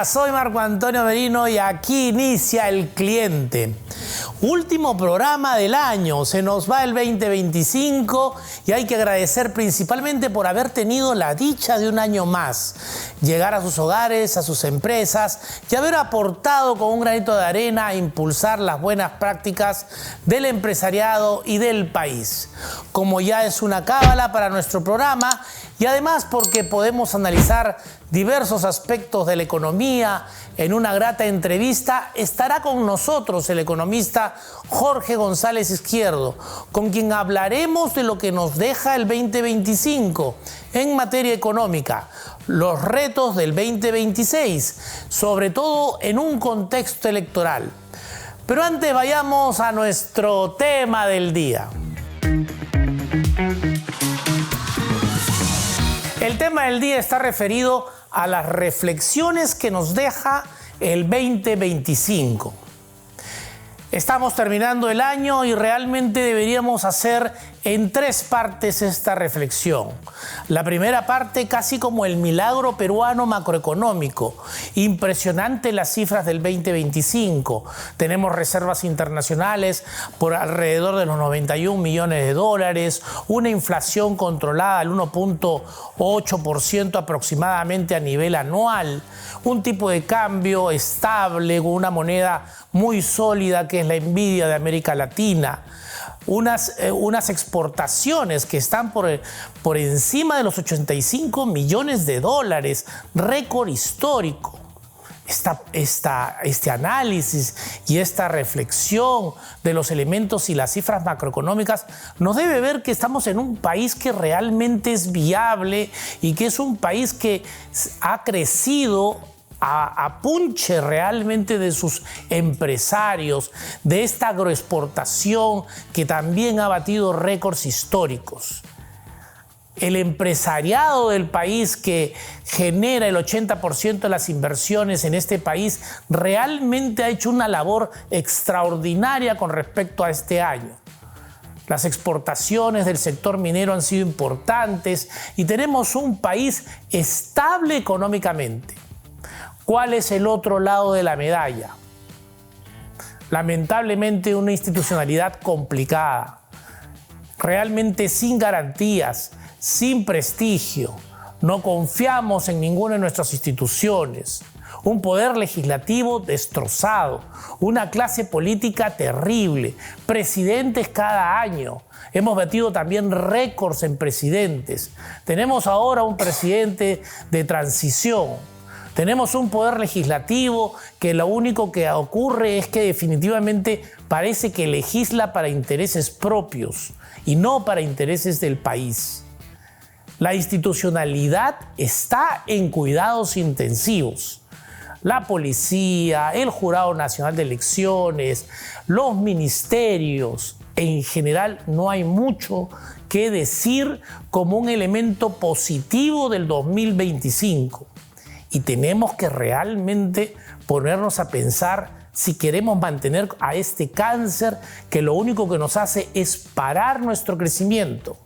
Hola, soy Marco Antonio Merino y aquí inicia El Cliente. Último programa del año, se nos va el 2025 y hay que agradecer principalmente por haber tenido la dicha de un año más, llegar a sus hogares, a sus empresas y haber aportado con un granito de arena a impulsar las buenas prácticas del empresariado y del país. Como ya es una cábala para nuestro programa y además porque podemos analizar diversos aspectos de la economía. En una grata entrevista estará con nosotros el economista Jorge González Izquierdo, con quien hablaremos de lo que nos deja el 2025 en materia económica, los retos del 2026, sobre todo en un contexto electoral. Pero antes vayamos a nuestro tema del día. El tema del día está referido a las reflexiones que nos deja el 2025. Estamos terminando el año y realmente deberíamos hacer en tres partes esta reflexión. La primera parte, casi como el milagro peruano macroeconómico. Impresionante las cifras del 2025. Tenemos reservas internacionales por alrededor de los 91 millones de dólares, una inflación controlada al 1.8% aproximadamente a nivel anual, un tipo de cambio estable, con una moneda muy sólida que es la envidia de América Latina, unas exportaciones que están por encima de los 85 millones de dólares, récord histórico. Este análisis y esta reflexión de los elementos y las cifras macroeconómicas nos debe ver que estamos en un país que realmente es viable y que es un país que ha crecido a punche realmente de sus empresarios, de esta agroexportación que también ha batido récords históricos. El empresariado del país, que genera el 80% de las inversiones en este país, realmente ha hecho una labor extraordinaria con respecto a este año. Las exportaciones del sector minero han sido importantes y tenemos un país estable económicamente. ¿Cuál es el otro lado de la medalla? Lamentablemente una institucionalidad complicada, realmente sin garantías, sin prestigio. No confiamos en ninguna de nuestras instituciones. Un poder legislativo destrozado, una clase política terrible, presidentes cada año. Hemos batido también récords en presidentes. Tenemos ahora un presidente de transición. Tenemos un poder legislativo que lo único que ocurre es que definitivamente parece que legisla para intereses propios y no para intereses del país. La institucionalidad está en cuidados intensivos. La policía, el Jurado Nacional de Elecciones, los ministerios, en general no hay mucho que decir como un elemento positivo del 2025. Y tenemos que realmente ponernos a pensar si queremos mantener a este cáncer que lo único que nos hace es parar nuestro crecimiento.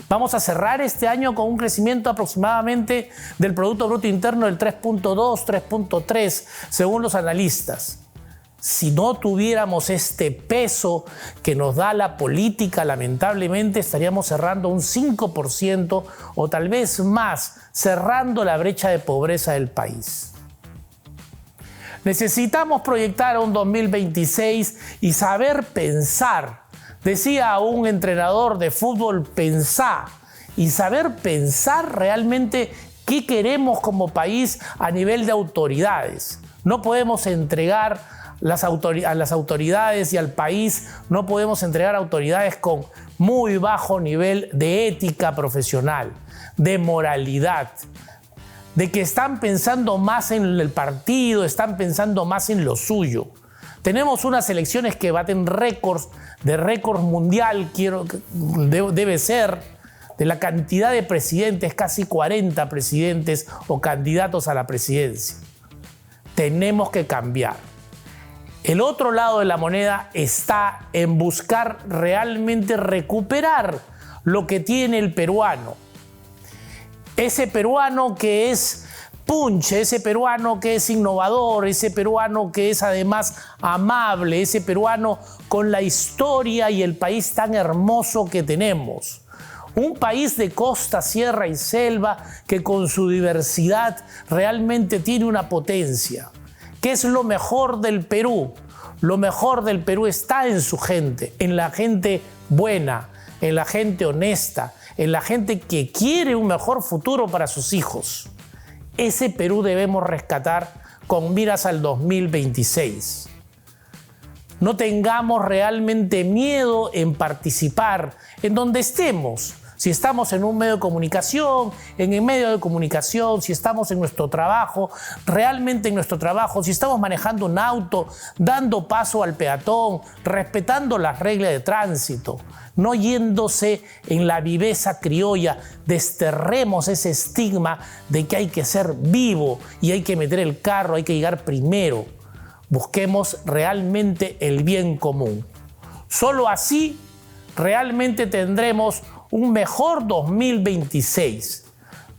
Vamos a cerrar este año con un crecimiento aproximadamente del Producto Bruto Interno del 3.2, 3.3, según los analistas. Si no tuviéramos este peso que nos da la política, lamentablemente estaríamos cerrando un 5% o tal vez más, cerrando la brecha de pobreza del país. Necesitamos proyectar a un 2026 y saber pensar. Decía un entrenador de fútbol, pensá, y saber pensar realmente qué queremos como país a nivel de autoridades. No podemos entregar a las autoridades y al país, no podemos entregar autoridades con muy bajo nivel de ética profesional, de moralidad, de que están pensando más en el partido, están pensando más en lo suyo. Tenemos unas elecciones que baten récords, de récord mundial, debe ser, de la cantidad de presidentes, casi 40 presidentes o candidatos a la presidencia. Tenemos que cambiar. El otro lado de la moneda está en buscar realmente recuperar lo que tiene el peruano. Ese peruano que es punch, ese peruano que es innovador, ese peruano que es además amable, ese peruano con la historia y el país tan hermoso que tenemos. Un país de costa, sierra y selva que con su diversidad realmente tiene una potencia. ¿Qué es lo mejor del Perú? Lo mejor del Perú está en su gente, en la gente buena, en la gente honesta, en la gente que quiere un mejor futuro para sus hijos. Ese Perú debemos rescatar con miras al 2026. No tengamos realmente miedo en participar en donde estemos. Si estamos en un medio de comunicación, en el medio de comunicación, si estamos en nuestro trabajo, realmente en nuestro trabajo, si estamos manejando un auto, dando paso al peatón, respetando las reglas de tránsito, no yéndose en la viveza criolla, desterremos ese estigma de que hay que ser vivo y hay que meter el carro, hay que llegar primero. Busquemos realmente el bien común. Solo así realmente tendremos un mejor 2026.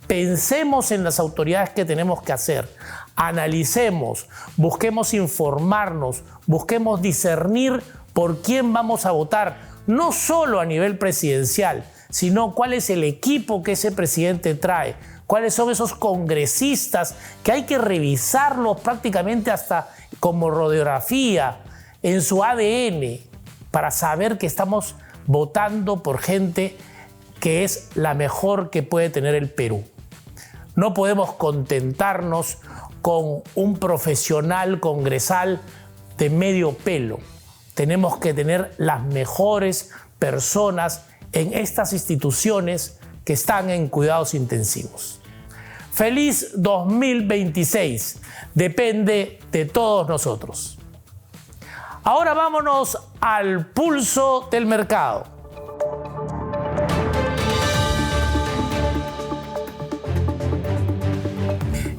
Pensemos en las autoridades que tenemos que hacer, analicemos, busquemos informarnos, busquemos discernir por quién vamos a votar, no solo a nivel presidencial, sino cuál es el equipo que ese presidente trae, cuáles son esos congresistas que hay que revisarlos prácticamente hasta como radiografía en su ADN para saber que estamos votando por gente que es la mejor que puede tener el Perú. No podemos contentarnos con un profesional congresal de medio pelo. Tenemos que tener las mejores personas en estas instituciones que están en cuidados intensivos. Feliz 2026. Depende de todos nosotros. Ahora vámonos al pulso del mercado.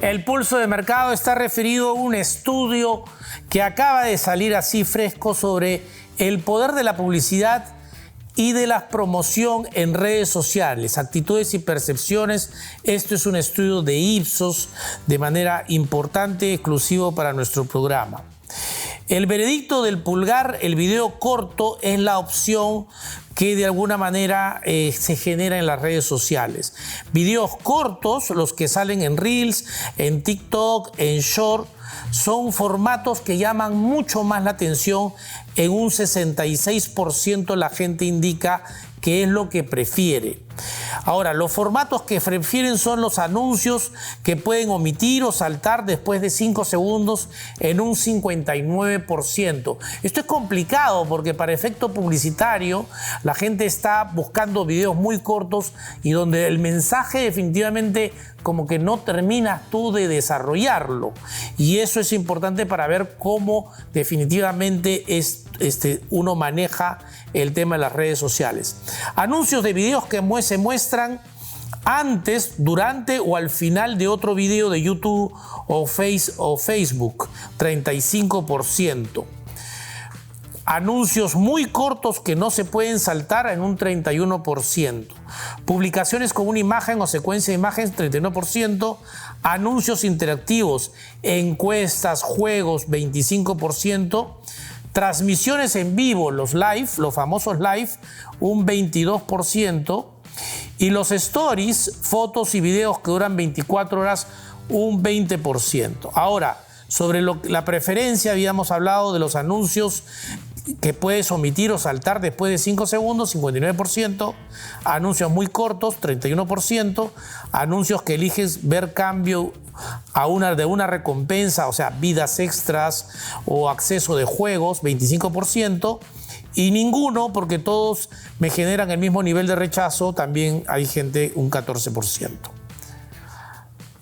El pulso de mercado está referido a un estudio que acaba de salir así fresco sobre el poder de la publicidad y de la promoción en redes sociales, actitudes y percepciones. Esto es un estudio de Ipsos de manera importante, exclusivo para nuestro programa. El veredicto del pulgar, el video corto, es la opción que de alguna manera se genera en las redes sociales. Videos cortos, los que salen en Reels, en TikTok, en Short, son formatos que llaman mucho más la atención. En un 66% la gente indica que es lo que prefiere. Ahora, los formatos que prefieren son los anuncios que pueden omitir o saltar después de 5 segundos en un 59%. Esto es complicado porque para efecto publicitario la gente está buscando videos muy cortos y donde el mensaje definitivamente como que no terminas tú de desarrollarlo. Y eso es importante para ver cómo definitivamente uno maneja el tema de las redes sociales. Anuncios de videos que se muestran antes, durante o al final de otro video de YouTube o Facebook, 35%. Anuncios muy cortos que no se pueden saltar en un 31%. Publicaciones con una imagen o secuencia de imágenes, 31%. Anuncios interactivos, encuestas, juegos, 25%. Transmisiones en vivo, los live, los famosos live, un 22%. Y los stories, fotos y videos que duran 24 horas, un 20%. Ahora, sobre la preferencia, habíamos hablado de los anuncios que puedes omitir o saltar después de 5 segundos, 59%. Anuncios muy cortos, 31%. Anuncios que eliges ver cambio de una recompensa, o sea, vidas extras o acceso de juegos, 25%. Y ninguno, porque todos me generan el mismo nivel de rechazo, también hay gente, un 14%.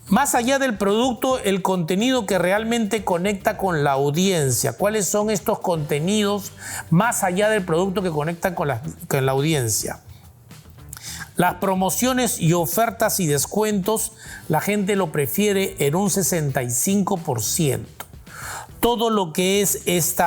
Más allá del producto, el contenido que realmente conecta con la audiencia. ¿Cuáles son estos contenidos más allá del producto que conectan con la audiencia? Las promociones y ofertas y descuentos, la gente lo prefiere en un 65%. todo lo que es este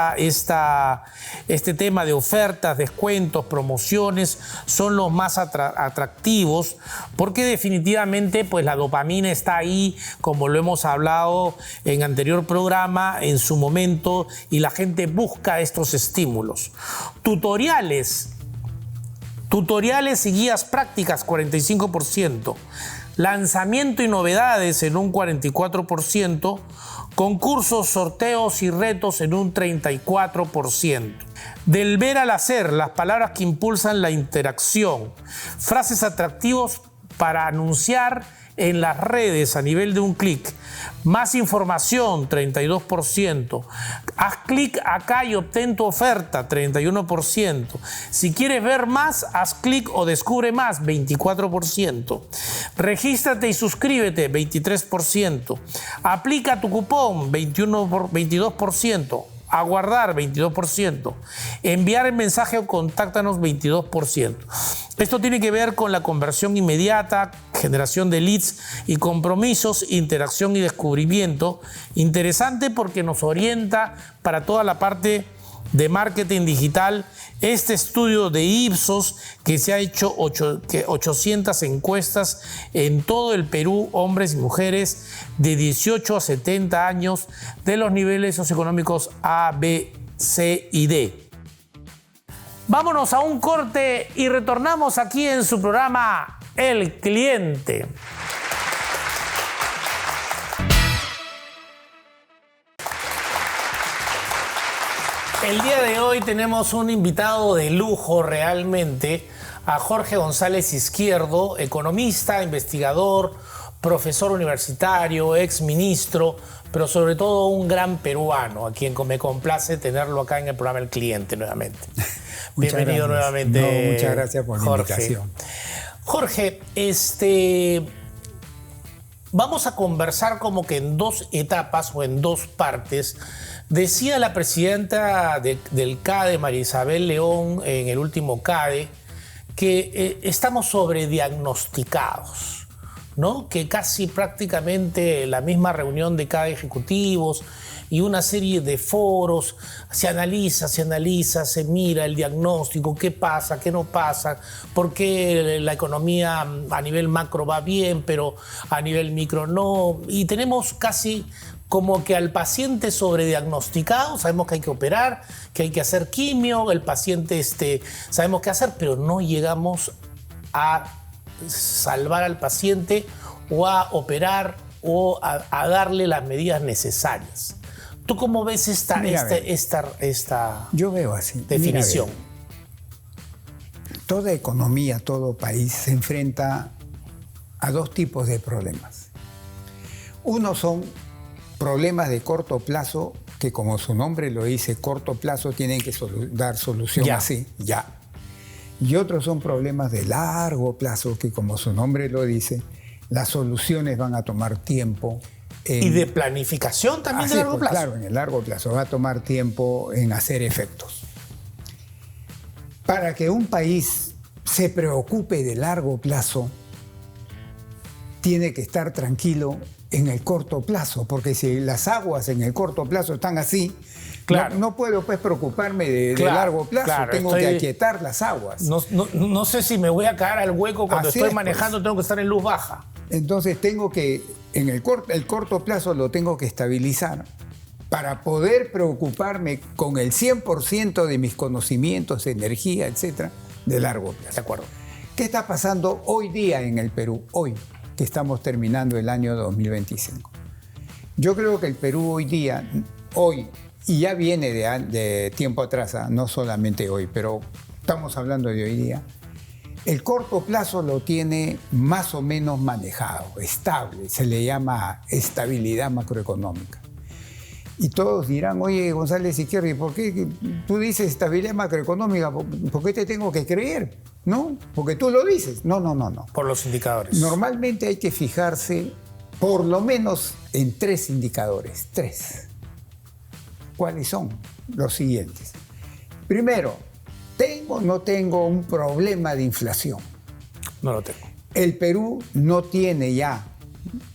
tema de ofertas, descuentos, promociones, son los más atractivos, porque definitivamente pues, la dopamina está ahí, como lo hemos hablado en anterior programa, en su momento, y la gente busca estos estímulos. Tutoriales y guías prácticas, 45%. Lanzamiento y novedades en un 44%. Concursos, sorteos y retos en un 34%. Del ver al hacer, las palabras que impulsan la interacción. Frases atractivos para anunciar en las redes a nivel de un clic. Más información, 32%. Haz clic acá y obtén tu oferta, 31%. Si quieres ver más, haz clic o descubre más, 24%. Regístrate y suscríbete, 23%. Aplica tu cupón, 22%. Aguardar, 22%. Enviar el mensaje o contáctanos, 22%. Esto tiene que ver con la conversión inmediata, generación de leads y compromisos, interacción y descubrimiento. Interesante porque nos orienta para toda la parte de marketing digital. Este estudio de Ipsos, que se ha hecho 800 encuestas en todo el Perú, hombres y mujeres de 18 a 70 años, de los niveles socioeconómicos A, B, C y D. Vámonos a un corte y retornamos aquí en su programa El Cliente. El día de hoy tenemos un invitado de lujo realmente, a Jorge González Izquierdo, economista, investigador, profesor universitario, exministro, pero sobre todo un gran peruano, a quien me complace tenerlo acá en el programa El Cliente nuevamente. Bienvenido nuevamente. No, muchas gracias por la invitación. Jorge, vamos a conversar como que en dos etapas o en dos partes. Decía la presidenta del CADE, María Isabel León, en el último CADE, que estamos sobrediagnosticados, ¿no? Que casi prácticamente la misma reunión de CADE ejecutivos y una serie de foros se analiza, se mira el diagnóstico, qué pasa, qué no pasa, por qué la economía a nivel macro va bien, pero a nivel micro no. Y tenemos casi como que al paciente sobrediagnosticado, sabemos que hay que operar, que hay que hacer quimio, el paciente sabemos qué hacer, pero no llegamos a salvar al paciente o a operar o a darle las medidas necesarias. ¿Tú cómo ves esta Yo veo así. definición? Toda economía, todo país se enfrenta a dos tipos de problemas. Uno son problemas de corto plazo, que como su nombre lo dice, corto plazo, tienen que dar solución así, ya. Y otros son problemas de largo plazo, que como su nombre lo dice, las soluciones van a tomar tiempo. Y de planificación también de largo plazo. Claro, en el largo plazo va a tomar tiempo en hacer efectos. Para que un país se preocupe de largo plazo, tiene que estar tranquilo en el corto plazo, porque si las aguas en el corto plazo están así, claro, no puedo pues preocuparme de largo plazo, tengo que aquietar las aguas. No sé si me voy a caer al hueco cuando así estoy manejando, tengo que estar en luz baja. Entonces tengo que, en el corto plazo lo tengo que estabilizar para poder preocuparme con el 100% de mis conocimientos, energía, etcétera, de largo plazo. De acuerdo. ¿Qué está pasando hoy día en el Perú? Hoy, que estamos terminando el año 2025. Yo creo que el Perú hoy día, y ya viene de tiempo atrás, no solamente hoy, pero estamos hablando de hoy día, el corto plazo lo tiene más o menos manejado, estable, se le llama estabilidad macroeconómica. Y todos dirán, oye, González Izquierdo, ¿y por qué tú dices estabilidad macroeconómica? ¿Por qué te tengo que creer? ¿No? Porque tú lo dices. No. Por los indicadores. Normalmente hay que fijarse por lo menos en 3 indicadores. 3. ¿Cuáles son? Los siguientes. Primero, ¿tengo o no tengo un problema de inflación? No lo tengo. El Perú no tiene ya,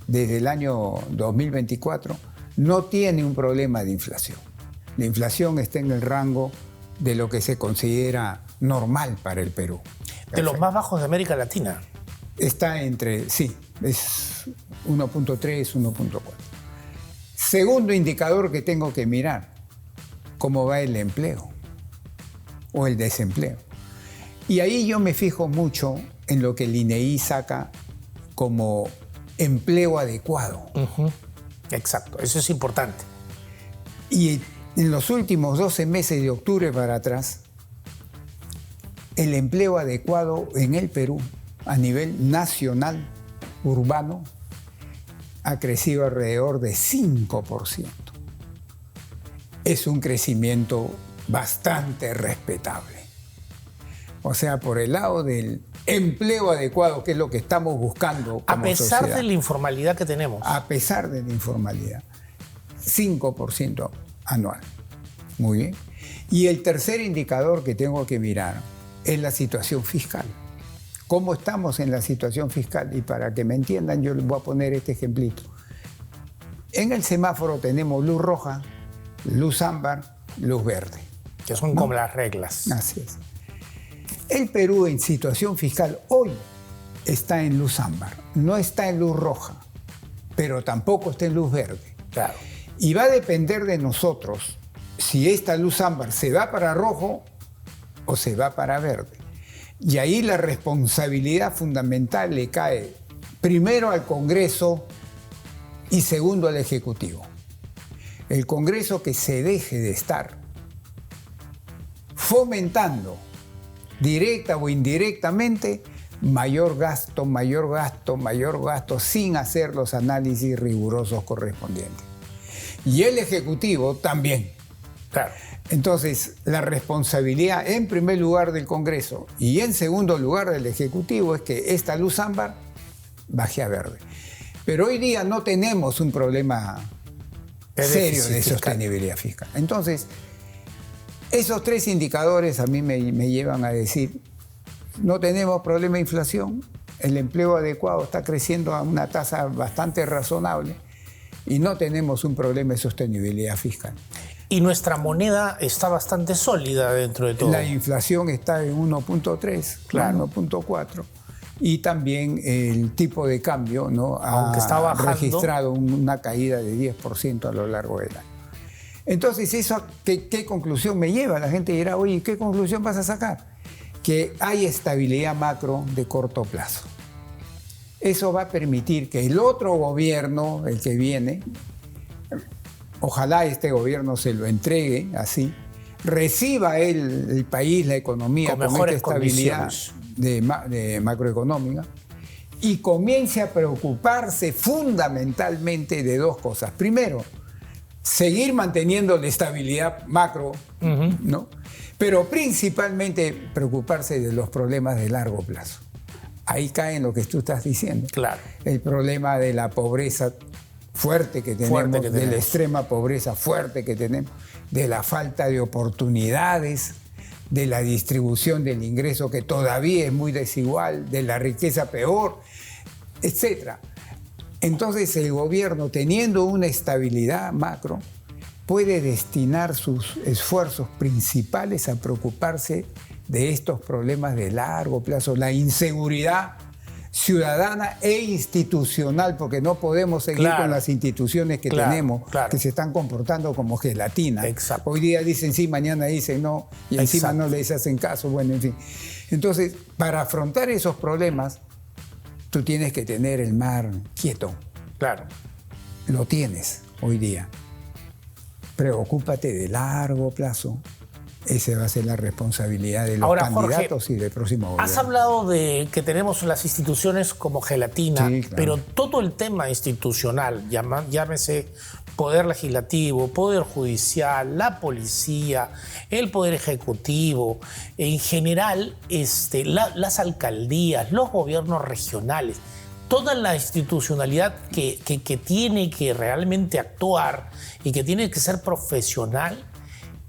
desde el año 2024, no tiene un problema de inflación. La inflación está en el rango de lo que se considera normal para el Perú. De los más bajos de América Latina. Está entre, sí, es 1.3, 1.4. Segundo indicador que tengo que mirar, cómo va el empleo o el desempleo. Y ahí yo me fijo mucho en lo que el INEI saca como empleo adecuado. Exacto, eso es importante. Y en los últimos 12 meses de octubre para atrás, el empleo adecuado en el Perú a nivel nacional, urbano, ha crecido alrededor de 5%. Es un crecimiento bastante respetable. O sea, por el lado del empleo adecuado, que es lo que estamos buscando como a pesar sociedad, de la informalidad que tenemos. a pesar de la informalidad, 5% anual. Muy bien. Y el tercer indicador que tengo que mirar es la situación fiscal. ¿Cómo estamos en la situación fiscal? Y para que me entiendan, yo les voy a poner este ejemplito. En el semáforo tenemos luz roja, luz ámbar, luz verde. Que son como las reglas. Así es. El Perú en situación fiscal hoy está en luz ámbar, no está en luz roja, pero tampoco está en luz verde. Claro. Y va a depender de nosotros si esta luz ámbar se va para rojo o se va para verde. Y ahí la responsabilidad fundamental le cae primero al Congreso y segundo al Ejecutivo. El Congreso que se deje de estar fomentando directa o indirectamente mayor gasto, mayor gasto, mayor gasto, sin hacer los análisis rigurosos correspondientes. Y el Ejecutivo también. Claro. Entonces, la responsabilidad en primer lugar del Congreso y en segundo lugar del Ejecutivo es que esta luz ámbar baje a verde. Pero hoy día no tenemos un problema serio de sostenibilidad fiscal. Entonces, esos tres indicadores a mí me llevan a decir, no tenemos problema de inflación, el empleo adecuado está creciendo a una tasa bastante razonable y no tenemos un problema de sostenibilidad fiscal. Y nuestra moneda está bastante sólida dentro de todo. La inflación está en 1.3, Claro. 1.4. Y también el tipo de cambio, ¿no?, aunque está bajando, registrado una caída de 10% a lo largo del año. Entonces, ¿eso qué conclusión me lleva? La gente dirá, oye, ¿qué conclusión vas a sacar? Que hay estabilidad macro de corto plazo. Eso va a permitir que el otro gobierno, el que viene, ojalá este gobierno se lo entregue así, reciba el país, la economía, con con mejores esta estabilidad de macroeconómica y comience a preocuparse fundamentalmente de dos cosas. Primero, seguir manteniendo la estabilidad macro, ¿no? Pero principalmente preocuparse de los problemas de largo plazo. Ahí cae en lo que tú estás diciendo. Claro. El problema de la pobreza fuerte que tenemos, de la extrema pobreza fuerte que tenemos, de la falta de oportunidades, de la distribución del ingreso que todavía es muy desigual, de la riqueza peor, etc. Entonces el gobierno, teniendo una estabilidad macro, puede destinar sus esfuerzos principales a preocuparse de estos problemas de largo plazo, la inseguridad ciudadana e institucional, porque no podemos seguir con las instituciones que tenemos, que se están comportando como gelatina. Exacto. Hoy día dicen sí, mañana dicen no, y encima no les hacen caso, bueno, en fin. Entonces, para afrontar esos problemas, tú tienes que tener el mar quieto. Claro. Lo tienes hoy día. Preocúpate de largo plazo. Esa va a ser la responsabilidad de los candidatos, Jorge, y del próximo gobierno. Has hablado de que tenemos las instituciones como gelatina, sí, claro, pero todo el tema institucional, llámese poder legislativo, poder judicial, la policía, el poder ejecutivo, en general las alcaldías, los gobiernos regionales, toda la institucionalidad que tiene que realmente actuar y que tiene que ser profesional,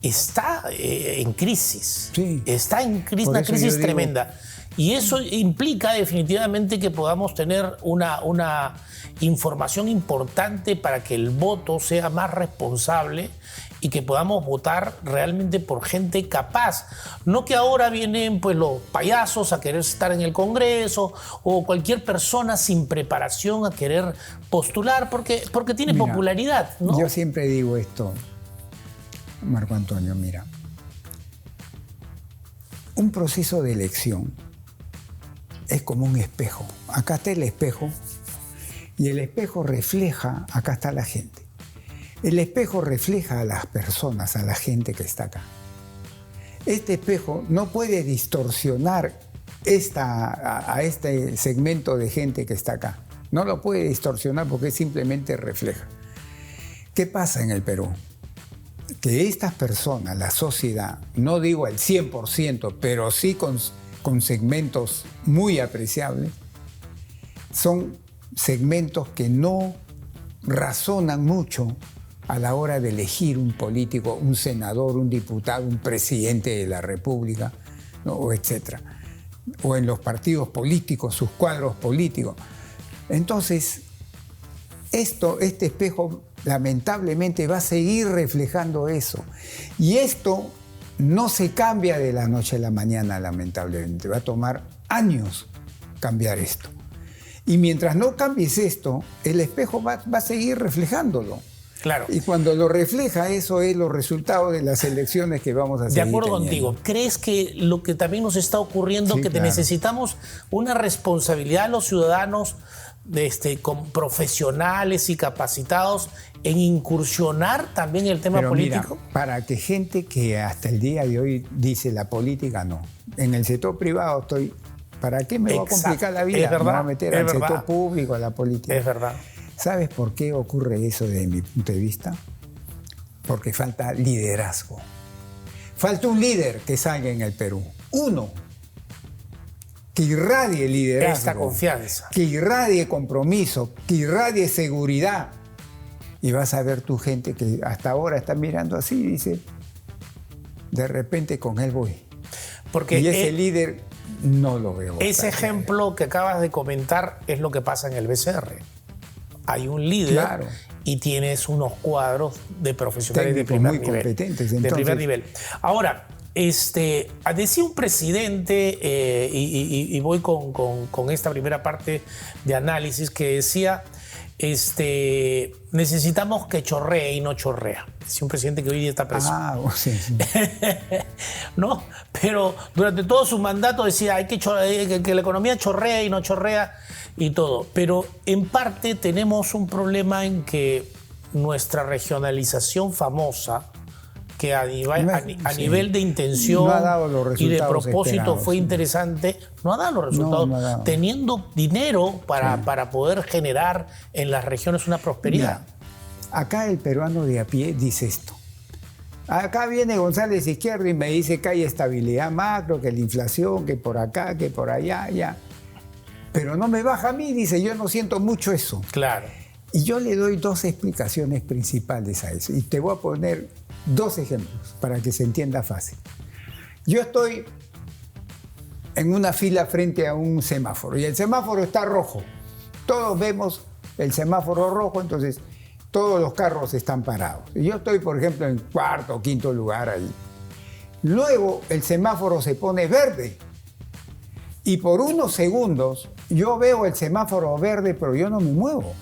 está en crisis. Sí. Está en crisis, una crisis tremenda. Y eso implica definitivamente que podamos tener una información importante para que el voto sea más responsable y que podamos votar realmente por gente capaz. No que ahora vienen pues los payasos a querer estar en el Congreso o cualquier persona sin preparación a querer postular porque tiene popularidad, ¿no? Yo siempre digo esto, Marco Antonio, mira. Un proceso de elección es como un espejo. Acá está el espejo y el espejo refleja, acá está la gente. El espejo refleja a las personas, a la gente que está acá. Este espejo no puede distorsionar a este segmento de gente que está acá. No lo puede distorsionar porque simplemente refleja. ¿Qué pasa en el Perú? Que estas personas, la sociedad, no digo al 100%, pero sí con segmentos muy apreciables, son segmentos que no razonan mucho a la hora de elegir un político, un senador, un diputado, un presidente de la República, ¿no? O etcétera. O en los partidos políticos, sus cuadros políticos. Entonces, este espejo lamentablemente va a seguir reflejando eso. Y esto no se cambia de la noche a la mañana, lamentablemente. Va a tomar años cambiar esto. Y mientras no cambies esto, el espejo va a seguir reflejándolo. Claro. Y cuando lo refleja, eso es los resultados de las elecciones que vamos a seguir De acuerdo teniendo. contigo. ¿Crees que lo que también nos está ocurriendo, Sí, que claro. necesitamos una responsabilidad los ciudadanos con profesionales y capacitados en incursionar también el tema Pero político? mira, para que gente que hasta el día de hoy dice la política no. En el sector privado estoy... ¿Para qué me va a complicar la vida? Es verdad, Me va a meter es al verdad. sector público, a la política. Es verdad. ¿Sabes por qué ocurre eso desde mi punto de vista? Porque falta liderazgo. Falta un líder que salga en el Perú. Uno. Que irradie liderazgo. Esta confianza. Que irradie compromiso. Que irradie seguridad. Y vas a ver tu gente que hasta ahora está mirando así y dice, de repente con él voy. Porque y ese líder no lo veo. Ese ejemplo que acabas de comentar es lo que pasa en el BCR. Hay un líder, claro, y tienes unos cuadros de profesionales técnicos de primer muy nivel. competentes. De Entonces, primer nivel. Ahora, decía un presidente, y voy con esta primera parte de análisis, que decía, necesitamos que chorree y no chorrea. Decía un presidente que hoy día está preso. Sí, sí. ¿No? Pero durante todo su mandato decía hay que la economía chorrea y no chorrea y todo. Pero en parte tenemos un problema en que nuestra regionalización famosa, que a nivel de intención no ha dado los y de resultados propósito esperados, fue sí. interesante, no ha dado los resultados, No ha dado. teniendo dinero para poder generar en las regiones una prosperidad. Mira, acá el peruano de a pie dice esto. Acá viene González Izquierdo y me dice que hay estabilidad macro, que la inflación, que por acá, que por allá, ya. Pero no me baja a mí, dice, yo no siento mucho eso. Claro. Y yo le doy dos explicaciones principales a eso. Y te voy a poner dos ejemplos para que se entienda fácil. Yo estoy en una fila frente a un semáforo y el semáforo está rojo. Todos vemos el semáforo rojo, entonces todos los carros están parados. Y yo estoy, por ejemplo, en cuarto o quinto lugar ahí. Luego el semáforo se pone verde y por unos segundos yo veo el semáforo verde, pero yo no me muevo.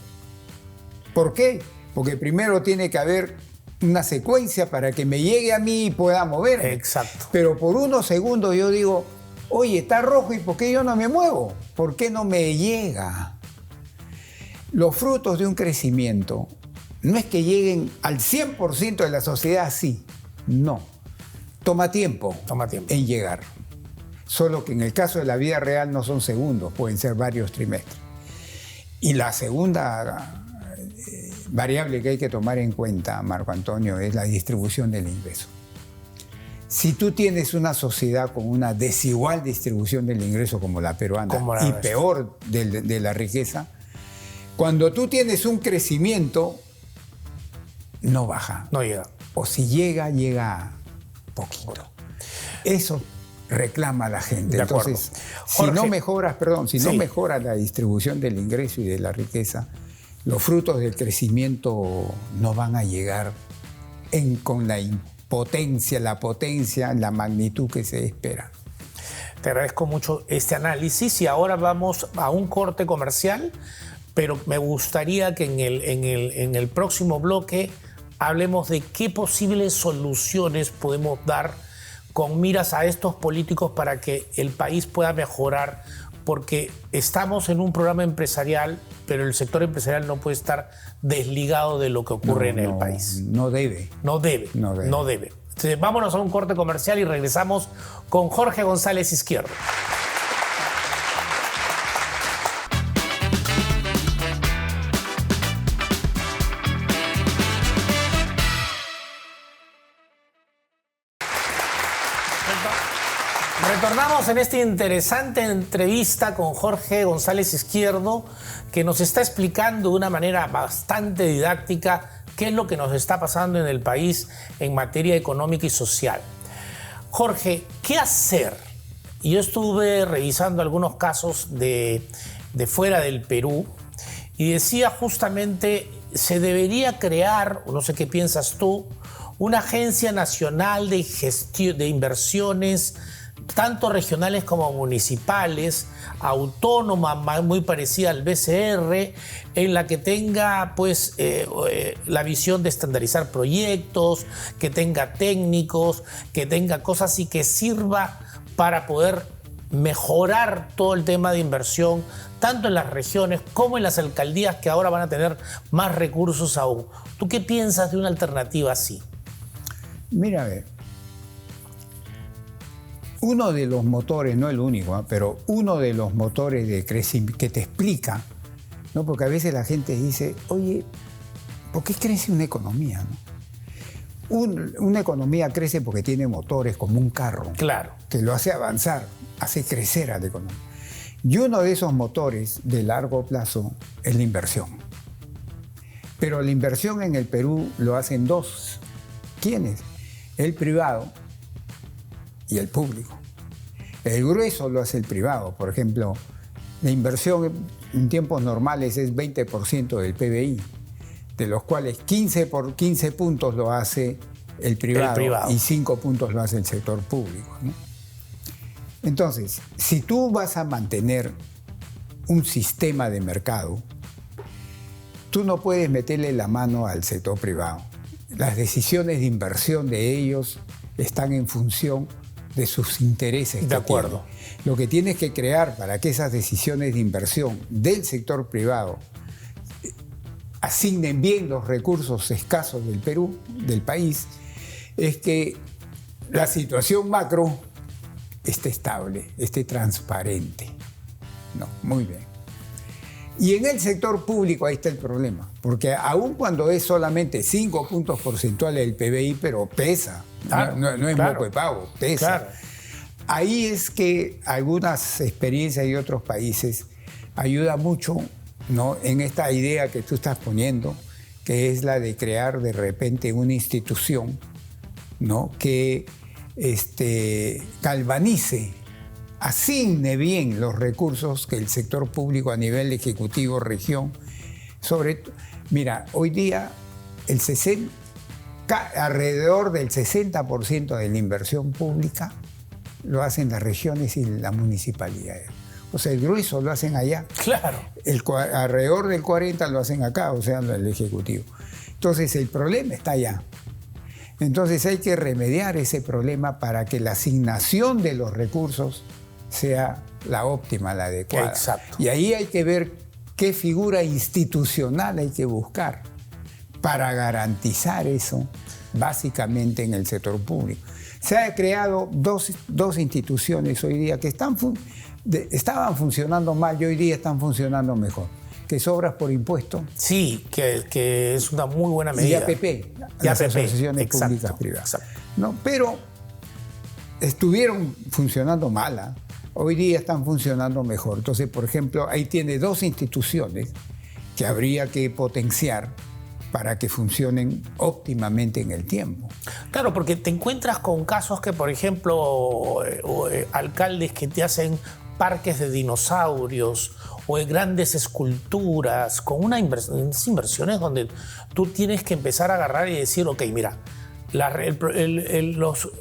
¿Por qué? Porque primero tiene que haber una secuencia para que me llegue a mí y pueda moverme. Exacto. Pero por unos segundos yo digo, oye, está rojo, ¿y por qué yo no me muevo? ¿Por qué no me llega? Los frutos de un crecimiento no es que lleguen al 100% de la sociedad así. No. Toma tiempo en llegar. Solo que en el caso de la vida real no son segundos, pueden ser varios trimestres. Y la segunda variable que hay que tomar en cuenta, Marco Antonio, es la distribución del ingreso. Si tú tienes una sociedad con una desigual distribución del ingreso como la peruana y peor de la riqueza, cuando tú tienes un crecimiento, no baja. No llega. O si llega, llega poquito. Eso reclama la gente. De acuerdo. Entonces, Jorge, si no mejoras, sí, no mejoras la distribución del ingreso y de la riqueza, los frutos del crecimiento no van a llegar con la impotencia, la magnitud que se espera. Te agradezco mucho este análisis y ahora vamos a un corte comercial, pero me gustaría que en el próximo bloque hablemos de qué posibles soluciones podemos dar con miras a estos políticos para que el país pueda mejorar, porque estamos en un programa empresarial, pero el sector empresarial no puede estar desligado de lo que ocurre en el país. No debe. No debe. Entonces, vámonos a un corte comercial y regresamos con Jorge González Izquierdo. Retornamos en esta interesante entrevista con Jorge González Izquierdo, que nos está explicando de una manera bastante didáctica qué es lo que nos está pasando en el país en materia económica y social. Jorge, ¿qué hacer? Yo estuve revisando algunos casos de fuera del Perú y decía justamente, se debería crear, no sé qué piensas tú, una agencia nacional de gestión de inversiones, tanto regionales como municipales, autónoma, muy parecida al BCR, en la que tenga pues la visión de estandarizar proyectos, que tenga técnicos, que tenga cosas y que sirva para poder mejorar todo el tema de inversión, tanto en las regiones como en las alcaldías, que ahora van a tener más recursos aún. ¿Tú qué piensas de una alternativa así? Mira, a ver. Uno de los motores, no el único, pero uno de los motores de crecimiento que te explica, ¿no? Porque a veces la gente dice, oye, ¿por qué crece una economía? ¿No? Una economía crece porque tiene motores como un carro, claro, que lo hace avanzar, hace crecer a la economía. Y uno de esos motores de largo plazo es la inversión. Pero la inversión en el Perú lo hacen dos. ¿Quiénes? El privado y el público. El grueso lo hace el privado. Por ejemplo, la inversión en tiempos normales es 20% del PBI, de los cuales 15 puntos lo hace el privado y 5 puntos lo hace el sector público, ¿no? Entonces, si tú vas a mantener un sistema de mercado, tú no puedes meterle la mano al sector privado. Las decisiones de inversión de ellos están en función de sus intereses. De acuerdo. Lo que tienes que crear para que esas decisiones de inversión del sector privado asignen bien los recursos escasos del Perú, del país, es que la situación macro esté estable, esté transparente. No, muy bien. Y en el sector público ahí está el problema, porque aun cuando es solamente 5 puntos porcentuales del PBI, pero pesa, claro, no es moco de pavo, pesa. Claro. Ahí es que algunas experiencias de otros países ayuda mucho, ¿no?, en esta idea que tú estás poniendo, que es la de crear de repente una institución, ¿no?, que galvanice, asigne bien los recursos que el sector público a nivel ejecutivo, región, mira, hoy día alrededor del 60% de la inversión pública lo hacen las regiones y las municipalidades. O sea, el grueso lo hacen allá. Claro. Alrededor del 40% lo hacen acá, o sea, el ejecutivo. Entonces, el problema está allá. Entonces, hay que remediar ese problema para que la asignación de los recursos sea la óptima, la adecuada. Exacto. Y ahí hay que ver qué figura institucional hay que buscar para garantizar eso, básicamente en el sector público. Se han creado dos instituciones hoy día que estaban funcionando mal y hoy día están funcionando mejor, que es Obras por Impuesto. Sí, que es una muy buena medida. Y APP, las asociaciones públicas privadas. ¿No? Pero estuvieron funcionando mal, hoy día están funcionando mejor. Entonces, por ejemplo, ahí tiene dos instituciones que habría que potenciar, para que funcionen óptimamente en el tiempo. Claro, porque te encuentras con casos que, por ejemplo, alcaldes que te hacen parques de dinosaurios o grandes esculturas, con unas inversiones donde tú tienes que empezar a agarrar y decir, ok, mira, los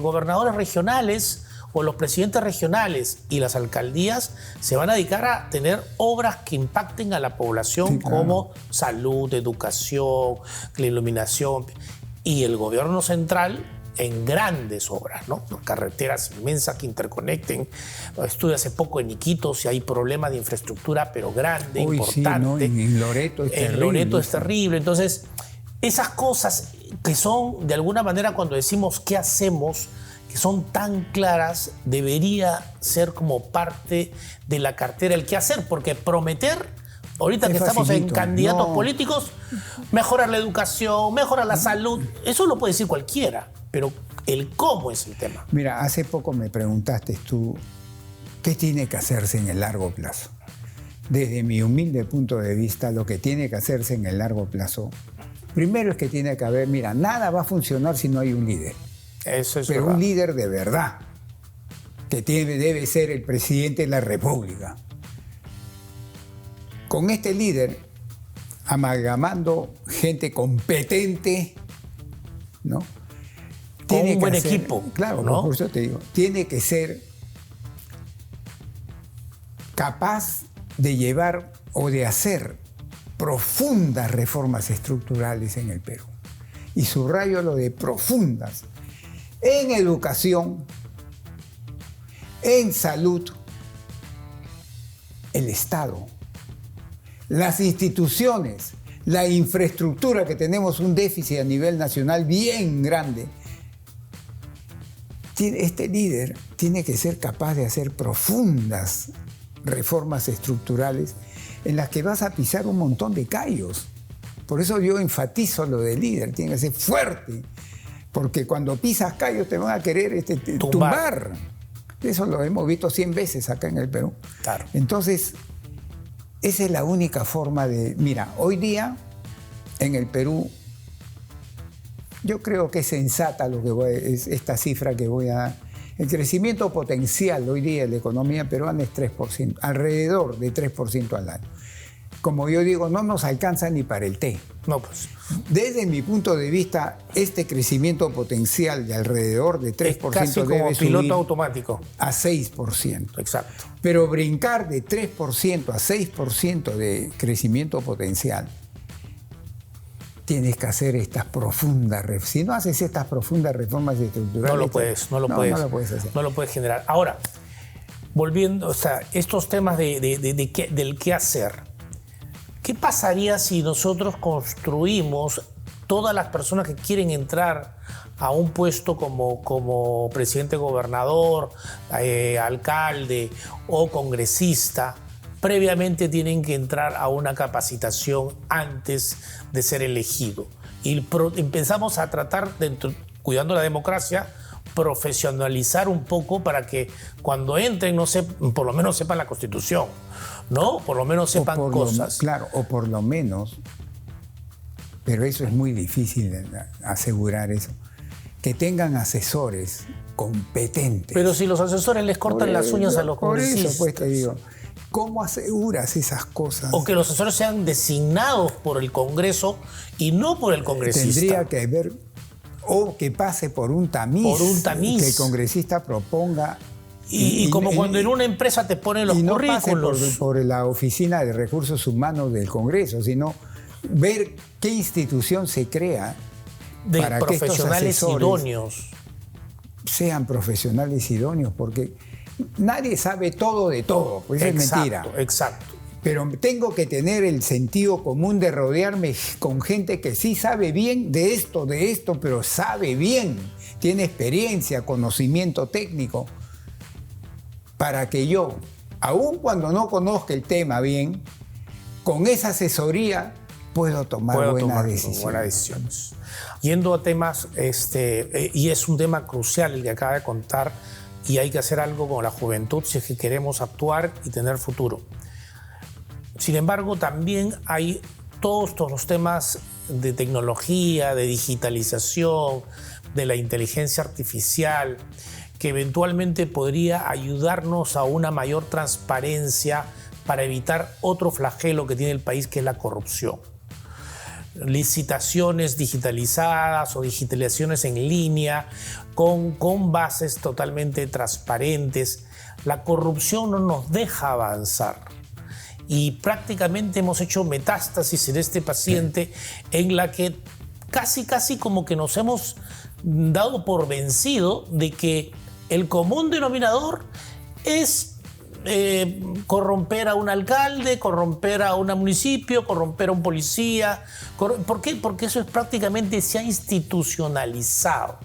gobernadores regionales o los presidentes regionales y las alcaldías se van a dedicar a tener obras que impacten a la población, sí, claro, como salud, educación, la iluminación, y el gobierno central en grandes obras, ¿no? Carreteras inmensas que interconecten. Estuve hace poco en Iquitos si hay problemas de infraestructura, pero grande, importante. Sí, ¿no? En Loreto es terrible. En Loreto es terrible. Entonces, esas cosas que son, de alguna manera, cuando decimos qué hacemos, que son tan claras, debería ser como parte de la cartera el qué hacer, porque prometer, ahorita que estamos en candidatos políticos, mejorar la educación, mejorar la salud, eso lo puede decir cualquiera, pero el cómo es el tema. Mira, hace poco me preguntaste tú, ¿qué tiene que hacerse en el largo plazo? Desde mi humilde punto de vista, lo que tiene que hacerse en el largo plazo, primero es que tiene que haber, mira, nada va a funcionar si no hay un líder. Eso es pero verdad. Un líder de verdad, que debe ser el presidente de la República. Con este líder, amalgamando gente competente, ¿no? Con un buen equipo. Claro, ¿no? Por eso te digo, tiene que ser capaz de llevar o de hacer profundas reformas estructurales en el Perú. Y subrayo lo de profundas. En educación, en salud, el Estado, las instituciones, la infraestructura, que tenemos un déficit a nivel nacional bien grande. Este líder tiene que ser capaz de hacer profundas reformas estructurales en las que vas a pisar un montón de callos. Por eso yo enfatizo lo del líder, tiene que ser fuerte. Porque cuando pisas callos te van a querer tumbar. Eso lo hemos visto 100 veces acá en el Perú. Claro. Entonces, esa es la única forma de... Mira, hoy día en el Perú, yo creo que es sensata es esta cifra que voy a dar. El crecimiento potencial hoy día de la economía peruana es 3%, alrededor de 3% al año. Como yo digo, no nos alcanza ni para el té. No, pues. Desde mi punto de vista, este crecimiento potencial de alrededor de 3% es casi como debe piloto subir automático. A 6%. Exacto. Pero brincar de 3% a 6% de crecimiento potencial, tienes que hacer estas profundas reformas. Si no haces estas profundas reformas estructurales... No lo puedes hacer. No lo puedes generar. Ahora, volviendo, o sea, estos temas del qué hacer. ¿Qué pasaría si nosotros construimos todas las personas que quieren entrar a un puesto como presidente gobernador, alcalde o congresista? Previamente tienen que entrar a una capacitación antes de ser elegido. Y empezamos a tratar, cuidando la democracia, profesionalizar un poco para que cuando entren por lo menos sepan la Constitución, ¿no? Por lo menos sepan cosas. Claro, o por lo menos, pero eso es muy difícil asegurar eso, que tengan asesores competentes. Pero si los asesores les cortan las uñas a los congresistas. Por eso pues te digo, ¿cómo aseguras esas cosas? O que los asesores sean designados por el Congreso y no por el congresista. Tendría que haber, o que pase por un tamiz. Por un tamiz. Que el congresista proponga. Y como cuando en una empresa te ponen los currículos. Y no pase por la Oficina de Recursos Humanos del Congreso, sino ver qué institución se crea de para profesionales que estos idóneos. Sean profesionales idóneos, porque nadie sabe todo de todo, pues es mentira. Exacto. Pero tengo que tener el sentido común de rodearme con gente que sí sabe bien de esto, pero sabe bien, tiene experiencia, conocimiento técnico, para que yo, aun cuando no conozca el tema bien, con esa asesoría puedo tomar buenas decisiones. Yendo a temas, y es un tema crucial el que acaba de contar, y hay que hacer algo con la juventud si es que queremos actuar y tener futuro. Sin embargo, también hay todos los temas de tecnología, de digitalización, de la inteligencia artificial, que eventualmente podría ayudarnos a una mayor transparencia para evitar otro flagelo que tiene el país, que es la corrupción. Licitaciones digitalizadas o digitalizaciones en línea con bases totalmente transparentes. La corrupción no nos deja avanzar y prácticamente hemos hecho metástasis en este paciente en la que casi como que nos hemos dado por vencido de que el común denominador es corromper a un alcalde, corromper a un municipio, corromper a un policía. ¿Por qué? Porque eso prácticamente se ha institucionalizado.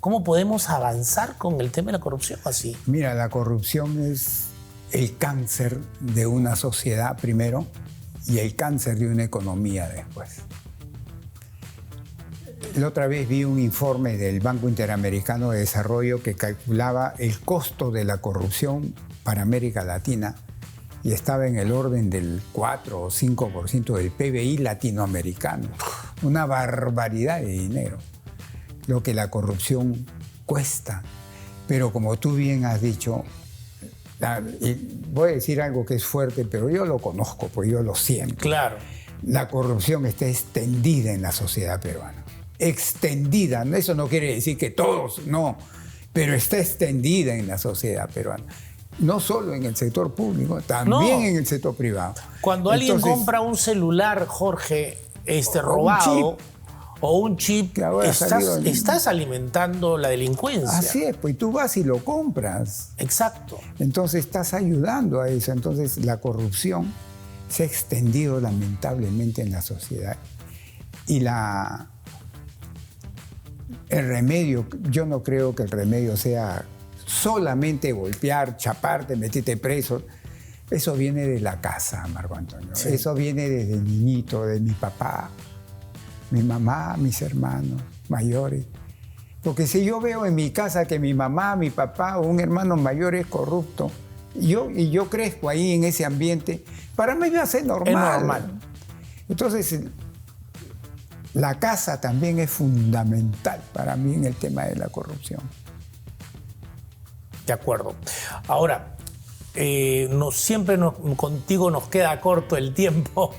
¿Cómo podemos avanzar con el tema de la corrupción así? Mira, la corrupción es el cáncer de una sociedad primero y el cáncer de una economía después. La otra vez vi un informe del Banco Interamericano de Desarrollo que calculaba el costo de la corrupción para América Latina y estaba en el orden del 4 o 5% del PBI latinoamericano. Una barbaridad de dinero, lo que la corrupción cuesta. Pero como tú bien has dicho, voy a decir algo que es fuerte, pero yo lo conozco, porque yo lo siento. Claro. La corrupción está extendida en la sociedad peruana. Extendida, eso no quiere decir que todos, no, pero está extendida en la sociedad peruana. No solo en el sector público, también en el sector privado. Cuando alguien compra un celular, Jorge, robado o un chip, estás alimentando la delincuencia. Así es, pues tú vas y lo compras. Exacto. Entonces estás ayudando a eso. Entonces la corrupción se ha extendido lamentablemente en la sociedad. Y el remedio, yo no creo que el remedio sea solamente golpear, chaparte, meterte preso. Eso viene de la casa, Marco Antonio. Sí. Eso viene desde niñito, de mi papá, mi mamá, mis hermanos mayores. Porque si yo veo en mi casa que mi mamá, mi papá o un hermano mayor es corrupto, y yo crezco ahí en ese ambiente, para mí va a ser normal. Es normal. Entonces, la casa también es fundamental para mí en el tema de la corrupción. De acuerdo. Ahora, contigo nos queda corto el tiempo,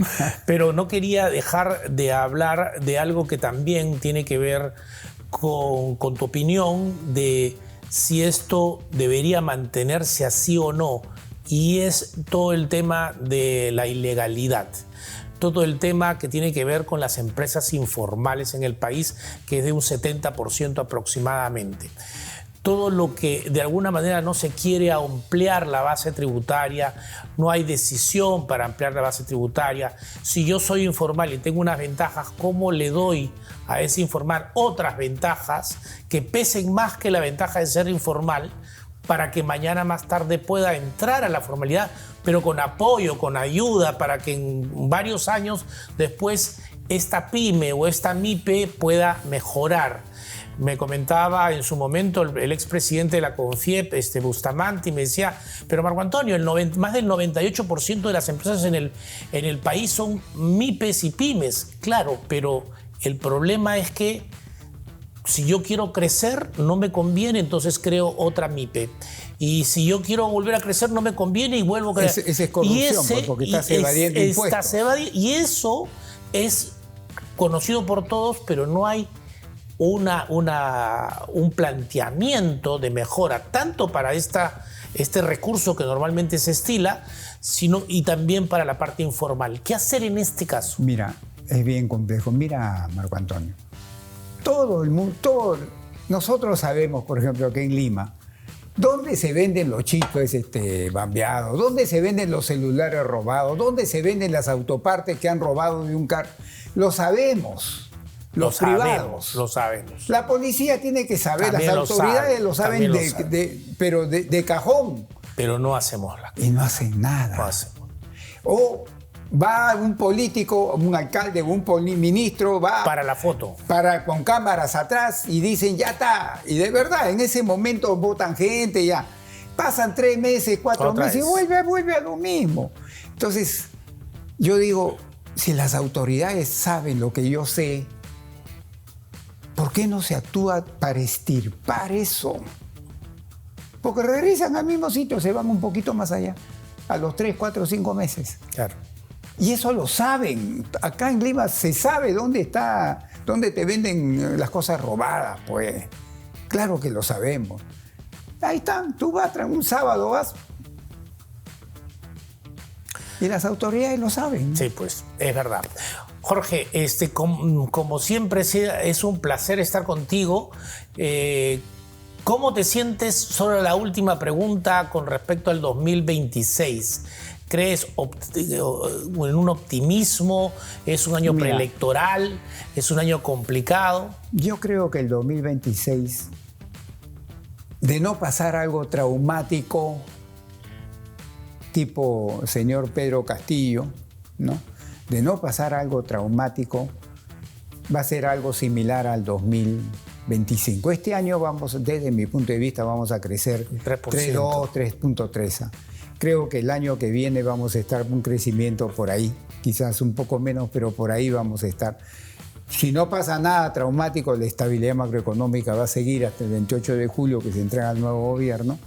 pero no quería dejar de hablar de algo que también tiene que ver con tu opinión de si esto debería mantenerse así o no, y es todo el tema de la ilegalidad. Todo el tema que tiene que ver con las empresas informales en el país, que es de un 70% aproximadamente. Todo lo que de alguna manera no se quiere ampliar la base tributaria, no hay decisión para ampliar la base tributaria. Si yo soy informal y tengo unas ventajas, ¿cómo le doy a ese informal otras ventajas que pesen más que la ventaja de ser informal para que mañana más tarde pueda entrar a la formalidad, pero con apoyo, con ayuda, para que en varios años después esta pyme o esta MIPE pueda mejorar? Me comentaba en su momento el expresidente de la CONFIEP, Bustamante, y me decía, pero Marco Antonio, más del 98% de las empresas en el país son MIPES y pymes. Claro, pero el problema es que si yo quiero crecer, no me conviene, entonces creo otra MIPE. Y si yo quiero volver a crecer, no me conviene y vuelvo a crecer. Esa es corrupción, porque estás evadiendo impuestos. Y eso es conocido por todos, pero no hay un planteamiento de mejora, tanto para este recurso que normalmente se estila, y también para la parte informal. ¿Qué hacer en este caso? Mira, es bien complejo. Mira, Marco Antonio, todo el mundo, nosotros sabemos, por ejemplo, que en Lima, ¿dónde se venden los chicos bambeados? ¿Dónde se venden los celulares robados? ¿Dónde se venden las autopartes que han robado de un carro? Lo sabemos. Los privados. Lo sabemos. La policía tiene que saber, también las autoridades lo saben, pero de cajón. Pero no hacemos la cosa. Y no hacen nada. No hacemos. O va un político, un alcalde, un ministro, va... Para la foto. Con cámaras atrás y dicen, ya está. Y de verdad, en ese momento votan gente, ya. Pasan 3 meses, 4 meses y vuelve a lo mismo. Entonces, yo digo, si las autoridades saben lo que yo sé, ¿por qué no se actúa para extirpar eso? Porque regresan al mismo sitio, se van un poquito más allá, a los 3, 4, 5 meses. Claro. Y eso lo saben. Acá en Lima se sabe dónde te venden las cosas robadas, pues. Claro que lo sabemos. Ahí están, tú vas, un sábado vas. Y las autoridades lo saben. Sí, pues, es verdad. Jorge, como siempre es un placer estar contigo. ¿Cómo te sientes, solo la última pregunta, con respecto al 2026? ¿Crees en un optimismo? ¿Es un año preelectoral? ¿Es un año complicado? Yo creo que el 2026, de no pasar algo traumático, tipo señor Pedro Castillo, ¿no? De no pasar algo traumático, va a ser algo similar al 2025. Este año desde mi punto de vista, vamos a crecer 3.2, 3.3. Creo que el año que viene vamos a estar con un crecimiento por ahí, quizás un poco menos, pero por ahí vamos a estar. Si no pasa nada traumático, la estabilidad macroeconómica va a seguir hasta el 28 de julio, que se entrega el nuevo gobierno.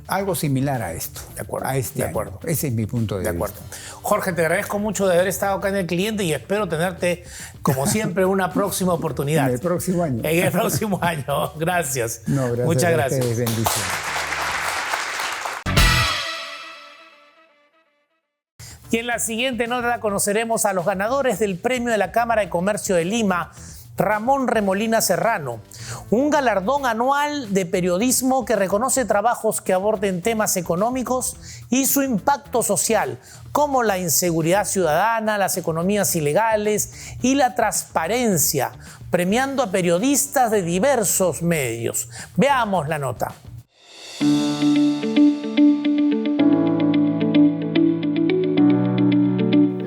Algo similar a esto. De acuerdo. A este de año. acuerdo. Ese es mi punto de acuerdo. vista. Jorge, te agradezco mucho de haber estado acá en El Cliente y espero tenerte, como siempre, en una próxima oportunidad. En el próximo año. En el próximo año. Gracias. No, gracias. Muchas gracias. Ustedes, bendiciones. Y en la siguiente nota conoceremos a los ganadores del premio de la Cámara de Comercio de Lima, Ramón Remolina Serrano, un galardón anual de periodismo que reconoce trabajos que aborden temas económicos y su impacto social, como la inseguridad ciudadana, las economías ilegales y la transparencia, premiando a periodistas de diversos medios. Veamos la nota.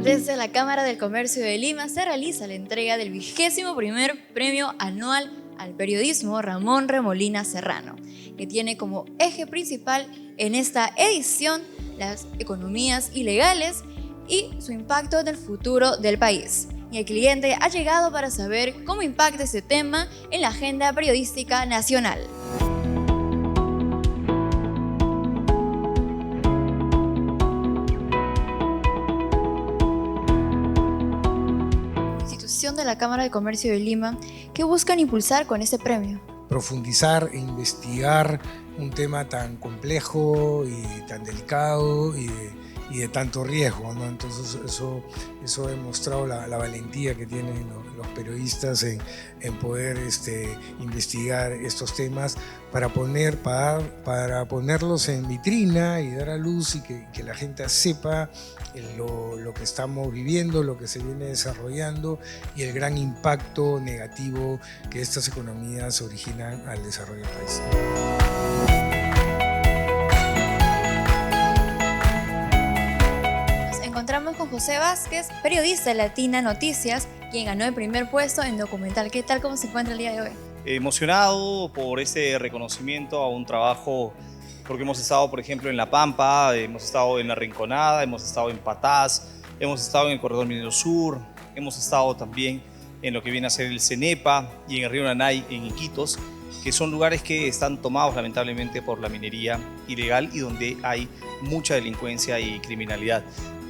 Desde la Cámara del Comercio de Lima se realiza la entrega del 21º Premio Anual al Periodismo Ramón Remolina Serrano, que tiene como eje principal en esta edición las economías ilegales y su impacto en el futuro del país. Y el cliente ha llegado para saber cómo impacta este tema en la agenda periodística nacional. De la Cámara de Comercio de Lima, ¿qué buscan impulsar con este premio? Profundizar e investigar un tema tan complejo y tan delicado y de tanto riesgo, ¿no? Entonces eso ha demostrado la valentía que tienen los periodistas en poder investigar estos temas para ponerlos en vitrina y dar a luz y que la gente sepa lo que estamos viviendo, lo que se viene desarrollando y el gran impacto negativo que estas economías originan al desarrollo del país. Encontramos con José Vázquez, periodista de Latina Noticias, quien ganó el primer puesto en documental. ¿Qué tal? ¿Cómo se encuentra el día de hoy? Emocionado por este reconocimiento a un trabajo, porque hemos estado, por ejemplo, en La Pampa, hemos estado en La Rinconada, hemos estado en Patás, hemos estado en el Corredor Minero Sur, hemos estado también en lo que viene a ser el Cenepa y en el río Nanay, en Iquitos, que son lugares que están tomados lamentablemente por la minería ilegal y donde hay mucha delincuencia y criminalidad.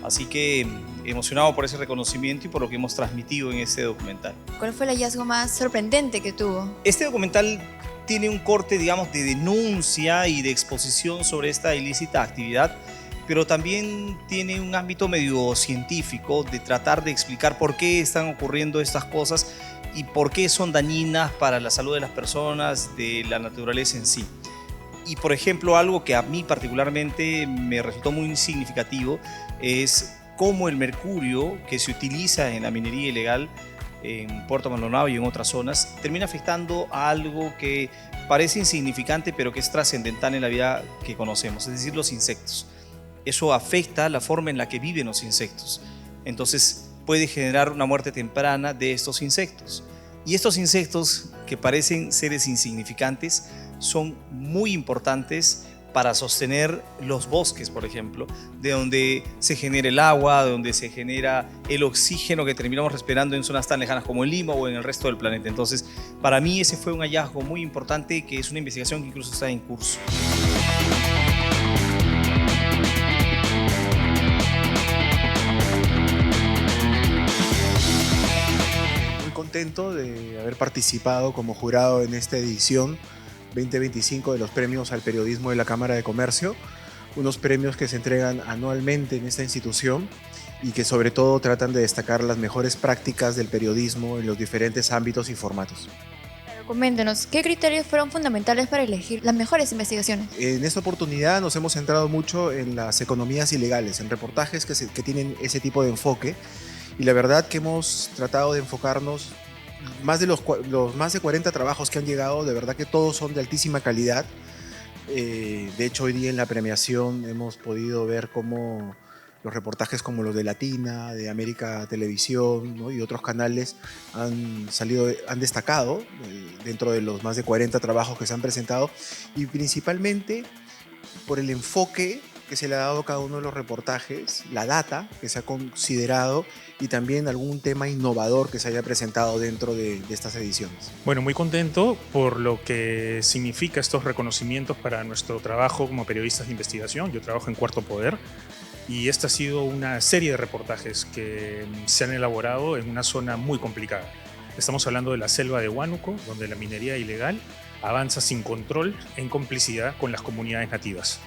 Así que emocionado por ese reconocimiento y por lo que hemos transmitido en este documental. ¿Cuál fue el hallazgo más sorprendente que tuvo? Este documental tiene un corte, digamos, de denuncia y de exposición sobre esta ilícita actividad, pero también tiene un ámbito medio científico de tratar de explicar por qué están ocurriendo estas cosas y por qué son dañinas para la salud de las personas, de la naturaleza en sí. Y, por ejemplo, algo que a mí particularmente me resultó muy significativo es cómo el mercurio que se utiliza en la minería ilegal en Puerto Maldonado y en otras zonas termina afectando a algo que parece insignificante pero que es trascendental en la vida que conocemos, es decir, los insectos. Eso afecta la forma en la que viven los insectos. Entonces puede generar una muerte temprana de estos insectos. Y estos insectos que parecen seres insignificantes son muy importantes para sostener los bosques, por ejemplo, de donde se genera el agua, de donde se genera el oxígeno que terminamos respirando en zonas tan lejanas como en Lima o en el resto del planeta. Entonces, para mí ese fue un hallazgo muy importante, que es una investigación que incluso está en curso. Muy contento de haber participado como jurado en esta edición 2025 de los premios al periodismo de la Cámara de Comercio, unos premios que se entregan anualmente en esta institución y que sobre todo tratan de destacar las mejores prácticas del periodismo en los diferentes ámbitos y formatos. Coméntenos, ¿qué criterios fueron fundamentales para elegir las mejores investigaciones? En esta oportunidad nos hemos centrado mucho en las economías ilegales, en reportajes que tienen ese tipo de enfoque, y la verdad que hemos tratado de enfocarnos más de los más de 40 trabajos que han llegado, de verdad que todos son de altísima calidad. De hecho, hoy día en la premiación hemos podido ver cómo los reportajes como los de Latina, de América Televisión, ¿no? y otros canales han destacado dentro de los más de 40 trabajos que se han presentado, y principalmente por el enfoque que se le ha dado a cada uno de los reportajes, la data que se ha considerado y también algún tema innovador que se haya presentado dentro de estas ediciones. Bueno, muy contento por lo que significa estos reconocimientos para nuestro trabajo como periodistas de investigación. Yo trabajo en Cuarto Poder y esta ha sido una serie de reportajes que se han elaborado en una zona muy complicada. Estamos hablando de la selva de Huánuco, donde la minería ilegal avanza sin control en complicidad con las comunidades nativas.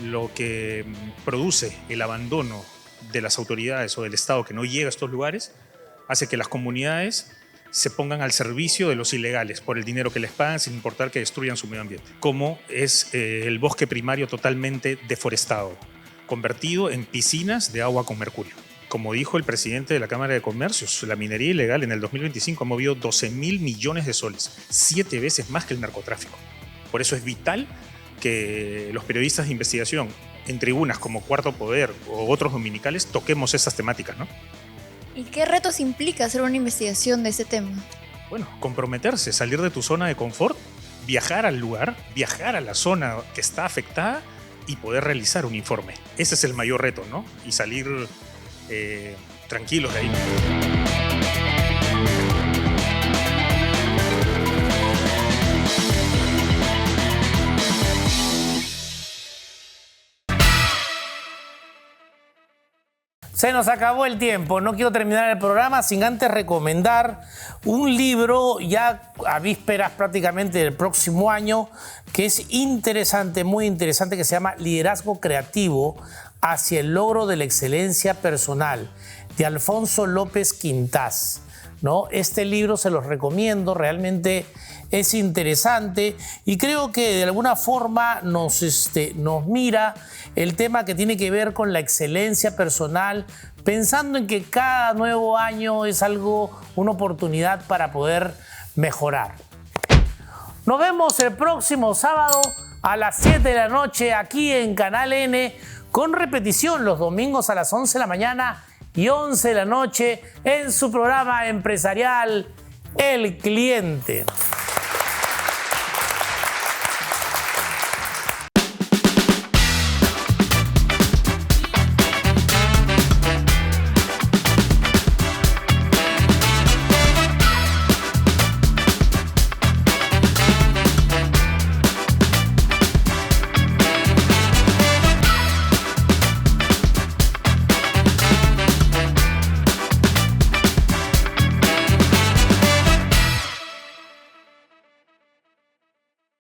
Lo que produce el abandono de las autoridades o del Estado que no llega a estos lugares hace que las comunidades se pongan al servicio de los ilegales por el dinero que les pagan, sin importar que destruyan su medio ambiente, como es el bosque primario totalmente deforestado, convertido en piscinas de agua con mercurio. Como dijo el presidente de la Cámara de Comercio, la minería ilegal en el 2025 ha movido 12.000 millones de soles, 7 veces más que el narcotráfico. Por eso es vital que los periodistas de investigación en tribunas como Cuarto Poder o otros dominicales toquemos esas temáticas, ¿no? ¿Y qué retos implica hacer una investigación de ese tema? Bueno, comprometerse, salir de tu zona de confort, viajar al lugar, viajar a la zona que está afectada y poder realizar un informe. Ese es el mayor reto, ¿no? Y salir tranquilos de ahí. Se nos acabó el tiempo. No quiero terminar el programa sin antes recomendar un libro ya a vísperas prácticamente del próximo año, que es interesante, muy interesante, que se llama Liderazgo Creativo hacia el logro de la excelencia personal, de Alfonso López Quintás, ¿no? Este libro se los recomiendo, realmente es interesante y creo que de alguna forma nos mira el tema que tiene que ver con la excelencia personal, pensando en que cada nuevo año es una oportunidad para poder mejorar. Nos vemos el próximo sábado a las 7 de la noche aquí en Canal N, con repetición los domingos a las 11 de la mañana y 11 de la noche en su programa empresarial El Cliente.